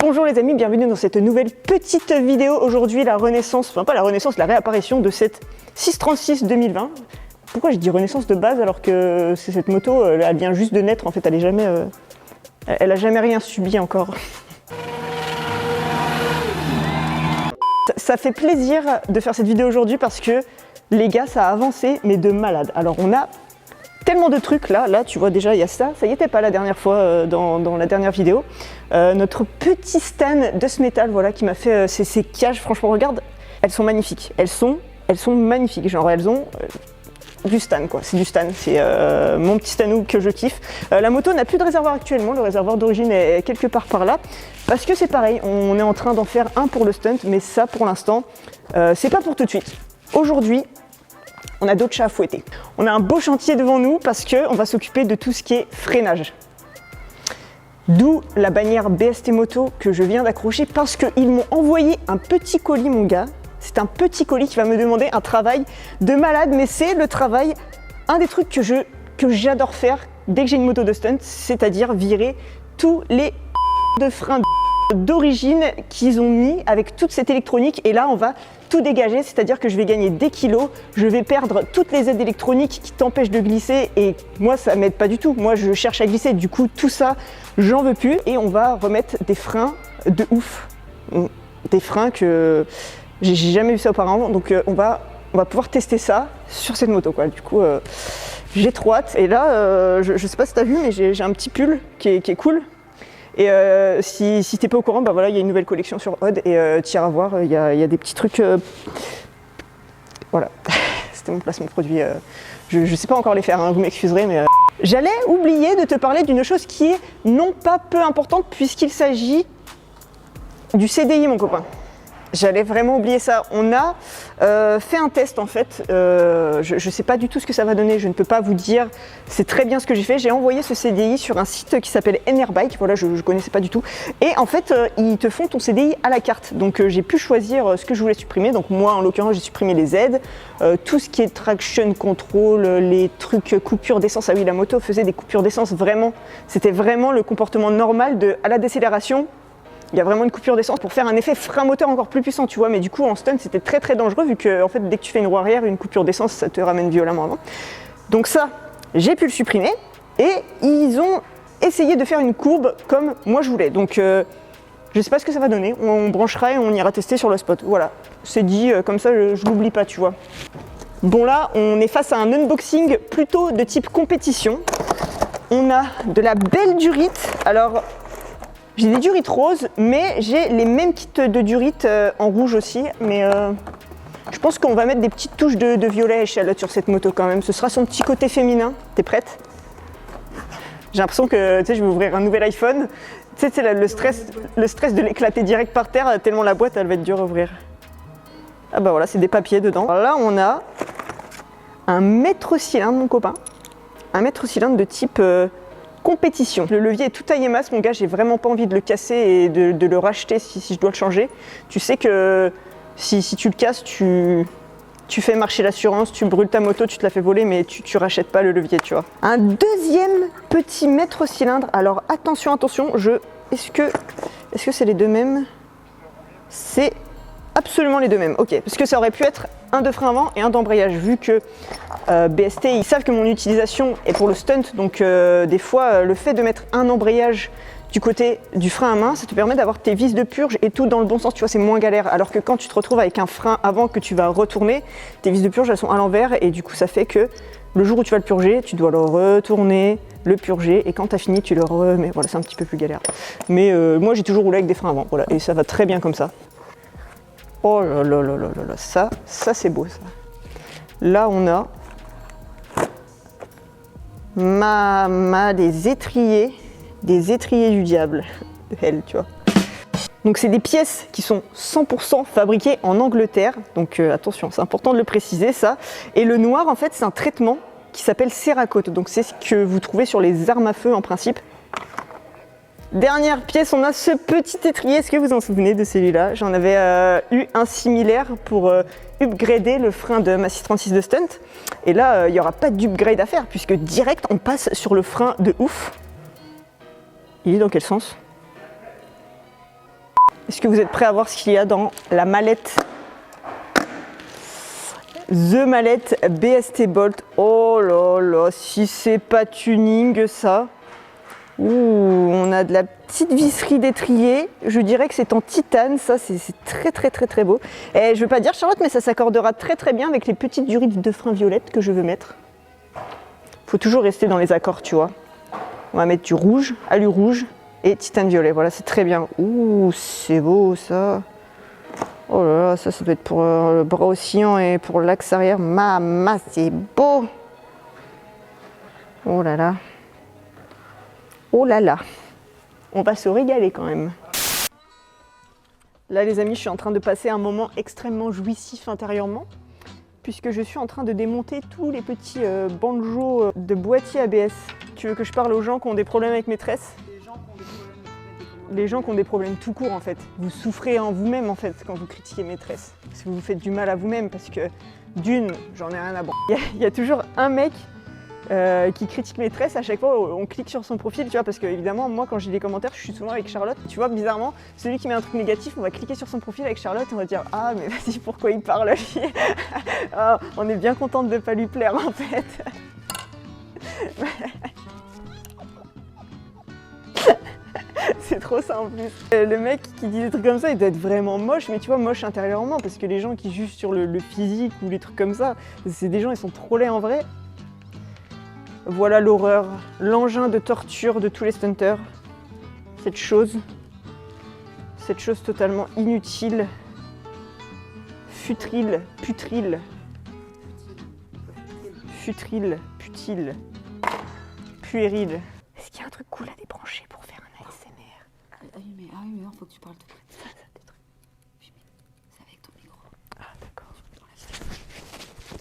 Bonjour les amis, bienvenue dans cette nouvelle petite vidéo. Aujourd'hui la renaissance, enfin pas la renaissance, la réapparition de cette 636 2020. Pourquoi je dis renaissance de base alors que cette moto, elle vient juste de naître en fait, elle a jamais rien subi encore. Ça fait plaisir de faire cette vidéo aujourd'hui parce que les gars ça a avancé mais de malade. Alors on a tellement de trucs là tu vois déjà il y a ça y était pas la dernière fois dans la dernière vidéo. Notre petit stand de ce métal voilà qui m'a fait ces cages, franchement regarde, elles sont magnifiques, elles sont magnifiques, genre elles ont du stan quoi, c'est du stan, c'est mon petit stanou que je kiffe. La moto n'a plus de réservoir actuellement, le réservoir d'origine est quelque part par là, parce que c'est pareil, on est en train d'en faire un pour le stunt, mais ça pour l'instant, c'est pas pour tout de suite. Aujourd'hui, on a d'autres chats à fouetter. On a un beau chantier devant nous parce qu'on va s'occuper de tout ce qui est freinage. D'où la bannière BST Moto que je viens d'accrocher parce qu'ils m'ont envoyé un petit colis mon gars. C'est un petit colis qui va me demander un travail de malade, mais c'est le travail, un des trucs que j'adore faire dès que j'ai une moto de stunt, c'est-à-dire virer tous les de freins d'origine qu'ils ont mis avec toute cette électronique, et là on va tout dégager, c'est-à-dire que je vais gagner des kilos, je vais perdre toutes les aides électroniques qui t'empêchent de glisser, et moi ça m'aide pas du tout, moi je cherche à glisser, du coup tout ça j'en veux plus, et on va remettre des freins de ouf, des freins que j'ai jamais vu ça auparavant, donc on va pouvoir tester ça sur cette moto quoi. Du coup j'ai trop hâte, et là je sais pas si t'as vu mais j'ai un petit pull qui est cool. Et si t'es pas au courant, bah voilà, il y a une nouvelle collection sur Odd et tu iras voir, il y a des petits trucs. Voilà, c'était mon placement produit. Je sais pas encore les faire, hein, vous m'excuserez, mais. J'allais oublier de te parler d'une chose qui est non pas peu importante puisqu'il s'agit du CDI, mon copain. J'allais vraiment oublier ça. On a fait un test en fait, je ne sais pas du tout ce que ça va donner, je ne peux pas vous dire, c'est très bien ce que j'ai fait. J'ai envoyé ce CDI sur un site qui s'appelle Enerbike, voilà, je ne connaissais pas du tout. Et en fait, ils te font ton CDI à la carte. Donc j'ai pu choisir ce que je voulais supprimer. Donc moi, en l'occurrence, j'ai supprimé les aides, tout ce qui est traction control, les trucs coupure d'essence. Ah oui, la moto faisait des coupures d'essence, vraiment. C'était vraiment le comportement normal à la décélération. Il y a vraiment une coupure d'essence pour faire un effet frein moteur encore plus puissant, tu vois, mais du coup en stunt c'était très très dangereux vu que en fait dès que tu fais une roue arrière, une coupure d'essence ça te ramène violemment avant. Donc ça, j'ai pu le supprimer et ils ont essayé de faire une courbe comme moi je voulais. Donc je sais pas ce que ça va donner, on branchera et on ira tester sur le spot. Voilà, c'est dit, comme ça je l'oublie pas, tu vois. Bon là, on est face à un unboxing plutôt de type compétition. On a de la belle durite, alors. J'ai des durites roses, mais j'ai les mêmes kits de durites en rouge aussi. Mais je pense qu'on va mettre des petites touches de violet à échalote sur cette moto quand même. Ce sera son petit côté féminin. T'es prête? J'ai l'impression que tu sais, je vais ouvrir un nouvel iPhone. Tu sais, c'est le stress de l'éclater direct par terre, tellement la boîte elle va être dure à ouvrir. Ah bah voilà, c'est des papiers dedans. Alors là, on a un mètre cylindre, mon copain. Un mètre cylindre de type. Compétition. Le levier est tout taillé masse, mon gars, j'ai vraiment pas envie de le casser et de le racheter si je dois le changer. Tu sais que si tu le casses, tu fais marcher l'assurance, tu brûles ta moto, tu te la fais voler, mais tu rachètes pas le levier, tu vois. Un deuxième petit mètre cylindre. Alors attention, est-ce que c'est les deux mêmes? C'est absolument les deux mêmes, ok, parce que ça aurait pu être un de frein avant et un d'embrayage, vu que BST, ils savent que mon utilisation est pour le stunt, donc des fois, le fait de mettre un embrayage du côté du frein à main, ça te permet d'avoir tes vis de purge et tout dans le bon sens, tu vois, c'est moins galère, alors que quand tu te retrouves avec un frein avant que tu vas retourner, tes vis de purge, elles sont à l'envers, et du coup, ça fait que le jour où tu vas le purger, tu dois le retourner, le purger, et quand tu as fini, tu le remets, voilà, c'est un petit peu plus galère. Mais moi, j'ai toujours roulé avec des freins avant, voilà, et ça va très bien comme ça. Oh là là là là là, ça c'est beau ça. Là on a des étriers du diable, elle, tu vois. Donc c'est des pièces qui sont 100% fabriquées en Angleterre, donc attention, c'est important de le préciser ça. Et le noir en fait c'est un traitement qui s'appelle Cerakote, donc c'est ce que vous trouvez sur les armes à feu en principe. Dernière pièce, on a ce petit étrier, est-ce que vous en souvenez de celui-là? J'en avais eu un similaire pour upgrader le frein de ma 636 de stunt. Et là, il n'y aura pas d'upgrade à faire, puisque direct, on passe sur le frein de ouf. Il est dans quel sens? Est-ce que vous êtes prêts à voir ce qu'il y a dans la mallette? The mallette BST Bolt. Oh là là, si c'est pas tuning ça. Ouh, on a de la petite visserie d'étrier. Je dirais que c'est en titane, ça c'est très beau. Et je veux pas dire Charlotte, mais ça s'accordera très bien avec les petites durites de frein violettes que je veux mettre. Faut toujours rester dans les accords, tu vois. On va mettre du rouge, alu rouge et titane violet. Voilà, c'est très bien. Ouh, c'est beau ça. Oh là là, ça doit être pour le bras oscillant et pour l'axe arrière. Mama, c'est beau. Oh là là. Oh là là. On va se régaler quand même. Là les amis, je suis en train de passer un moment extrêmement jouissif intérieurement, puisque je suis en train de démonter tous les petits banjos de boîtier ABS. Tu veux que je parle aux gens qui ont des problèmes avec maîtresse? Les gens qui ont des problèmes tout court en fait. Vous souffrez en vous-même en fait quand vous critiquez maîtresse. Parce que vous faites du mal à vous-même, parce que d'une, j'en ai rien à branler. Il y a toujours un mec qui critique maîtresse, à chaque fois on clique sur son profil, tu vois, parce que évidemment moi quand j'ai des commentaires je suis souvent avec Charlotte, tu vois, bizarrement celui qui met un truc négatif, on va cliquer sur son profil avec Charlotte et on va dire ah mais vas-y pourquoi il parle lui. Ah, on est bien contente de pas lui plaire en fait. C'est trop ça en plus. Le mec qui dit des trucs comme ça, il doit être vraiment moche, mais tu vois, moche intérieurement, parce que les gens qui jugent sur le physique ou les trucs comme ça, c'est des gens, ils sont trop laids en vrai. Voilà l'horreur, l'engin de torture de tous les stunters. Cette chose totalement inutile, futile, putrile, puéril. Est-ce qu'il y a un truc cool à débrancher pour faire un ASMR? Ah oui, mais non, faut que tu parles de ça, des trucs. Oui, mais c'est avec ton micro. Ah, d'accord.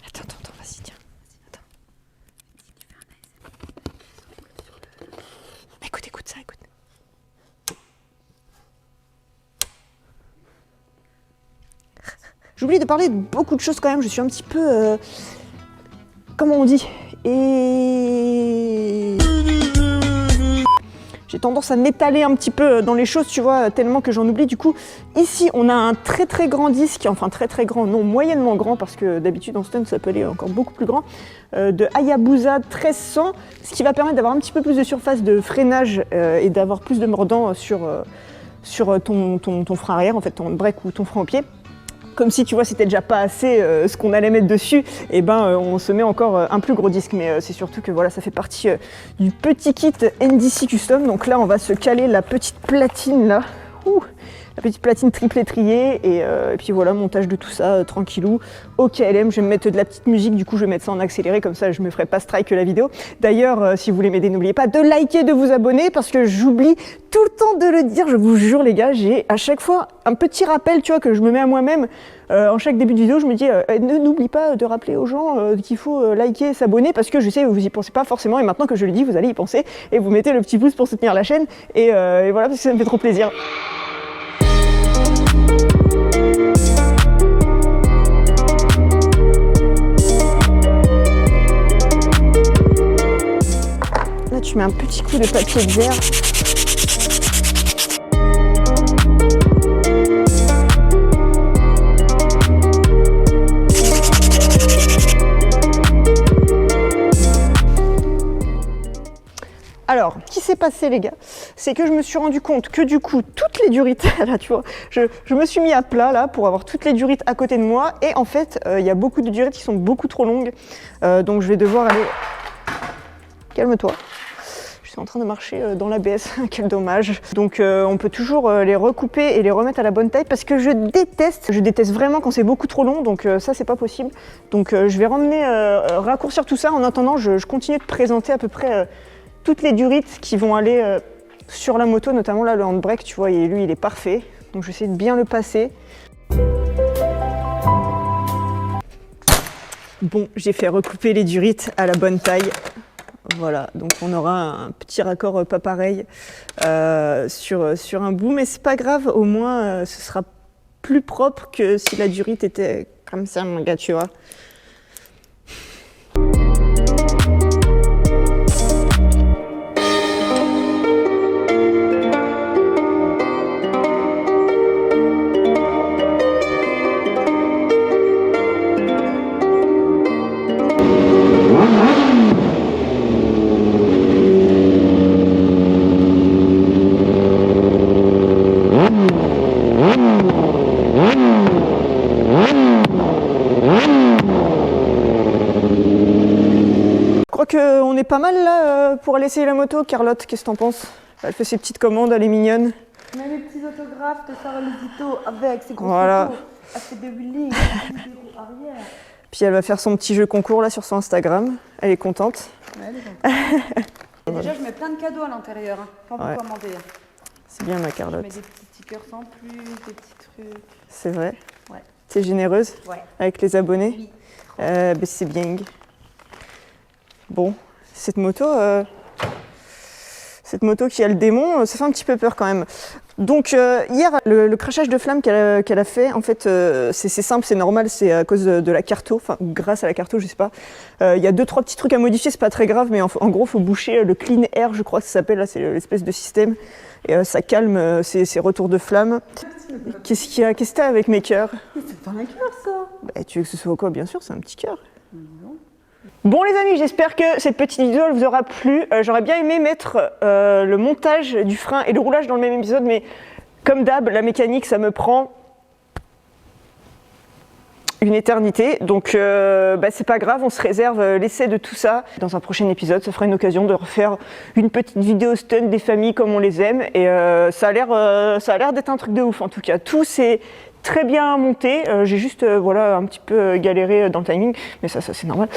Attends, vas-y, tiens. Attends. Si tu fais un ASMR, Écoute ça, écoute. J'oublie de parler de beaucoup de choses quand même, je suis un petit peu... comment on dit? Et... j'ai tendance à m'étaler un petit peu dans les choses, tu vois, tellement que j'en oublie. Du coup, ici, on a un très grand disque, enfin très grand, non, moyennement grand, parce que d'habitude en stunt, ça peut aller encore beaucoup plus grand, de Hayabusa 1300, ce qui va permettre d'avoir un petit peu plus de surface de freinage et d'avoir plus de mordant sur ton frein arrière, en fait, ton break ou ton frein au pied. Comme si tu vois c'était déjà pas assez ce qu'on allait mettre dessus, et ben on se met encore un plus gros disque, mais c'est surtout que voilà ça fait partie du petit kit NDC Custom. Donc là on va se caler la petite platine là, la petite platine triple étrier, et puis voilà, montage de tout ça tranquillou au KLM. Je vais me mettre de la petite musique, du coup je vais mettre ça en accéléré, comme ça je me ferai pas strike la vidéo. D'ailleurs si vous voulez m'aider, n'oubliez pas de liker, de vous abonner, parce que j'oublie tout le temps de le dire, je vous jure les gars, j'ai à chaque fois un petit rappel, tu vois, que je me mets à moi-même. En chaque début de vidéo, je me dis n'oublie pas de rappeler aux gens qu'il faut liker, s'abonner, parce que je sais, vous y pensez pas forcément, et maintenant que je le dis, vous allez y penser, et vous mettez le petit pouce pour soutenir la chaîne, et voilà, parce que ça me fait trop plaisir. Là, tu mets un petit coup de papier de verre. Alors, ce qui s'est passé les gars, c'est que je me suis rendu compte que du coup, toutes les durites, là tu vois, je me suis mis à plat là pour avoir toutes les durites à côté de moi, et en fait, il y a beaucoup de durites qui sont beaucoup trop longues, donc je vais devoir aller... Calme-toi. Je suis en train de marcher dans l'ABS, quel dommage. Donc on peut toujours les recouper et les remettre à la bonne taille, parce que je déteste vraiment quand c'est beaucoup trop long, donc ça c'est pas possible. Donc je vais raccourcir tout ça. En attendant, je continue de présenter à peu près toutes les durites qui vont aller sur la moto, notamment là le handbrake, tu vois, et lui il est parfait. Donc je vais essayer de bien le passer. Bon, j'ai fait recouper les durites à la bonne taille. Voilà, donc on aura un petit raccord pas pareil sur un bout, mais c'est pas grave, au moins ce sera plus propre que si la durite était comme ça, mon gars, tu vois. qu'on est pas mal là pour aller essayer la moto. Carlotte, qu'est-ce que t'en penses? Elle fait ses petites commandes, elle est mignonne. Mais les petits autographes de Sarah Lizito avec ses grosses Voilà. photos. Elle fait des wheelings, elle fait des roues arrière. Puis elle va faire son petit jeu concours là sur son Instagram. Elle est contente. Ouais, elle est contente. Et déjà, je mets plein de cadeaux à l'intérieur. Hein. Pas Ouais. pour commander. C'est bien ma Je Carlotte. mets des petits stickers sans plus, des petits trucs. C'est vrai. Ouais. T'es généreuse Ouais. avec les abonnés. Oui. Ben, c'est bien. Bon, cette moto qui a le démon, ça fait un petit peu peur quand même. Donc hier, le crachage de flamme qu'elle a fait, en fait, c'est simple, c'est normal, c'est à cause de la carto, enfin grâce à la carto, je sais pas. Il y a 2-3 petits trucs à modifier, c'est pas très grave, mais en gros, il faut boucher le clean air, je crois que ça s'appelle, là, c'est l'espèce de système. Et ça calme ces retours de flamme. Qu'est-ce qu'il y a? Qu'est-ce que t'as avec mes cœurs? C'est pas un cœur, ça. Bah, tu veux que ce soit quoi? Bien sûr, c'est un petit cœur. Bon les amis, j'espère que cette petite vidéo elle vous aura plu. J'aurais bien aimé mettre le montage du frein et le roulage dans le même épisode, mais comme d'hab, la mécanique ça me prend une éternité. Donc c'est pas grave, on se réserve l'essai de tout ça. Dans un prochain épisode, ça fera une occasion de refaire une petite vidéo stun des familles comme on les aime. Et ça a l'air d'être un truc de ouf en tout cas. Tout c'est très bien monté, j'ai juste voilà, un petit peu galéré dans le timing, mais ça c'est normal.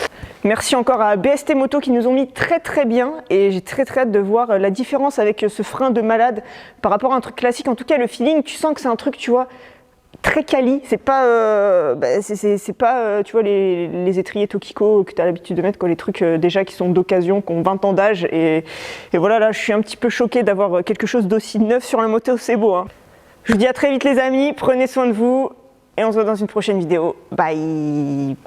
Merci encore à BST Moto qui nous ont mis très bien et j'ai très hâte de voir la différence avec ce frein de malade par rapport à un truc classique. En tout cas le feeling, tu sens que c'est un truc, tu vois, très quali, c'est pas, c'est pas tu vois les étriers Tokiko que tu as l'habitude de mettre, quoi, les trucs déjà qui sont d'occasion, qui ont 20 ans d'âge et voilà, là je suis un petit peu choquée d'avoir quelque chose d'aussi neuf sur la moto, c'est beau hein. Je vous dis à très vite les amis, prenez soin de vous et on se voit dans une prochaine vidéo. Bye.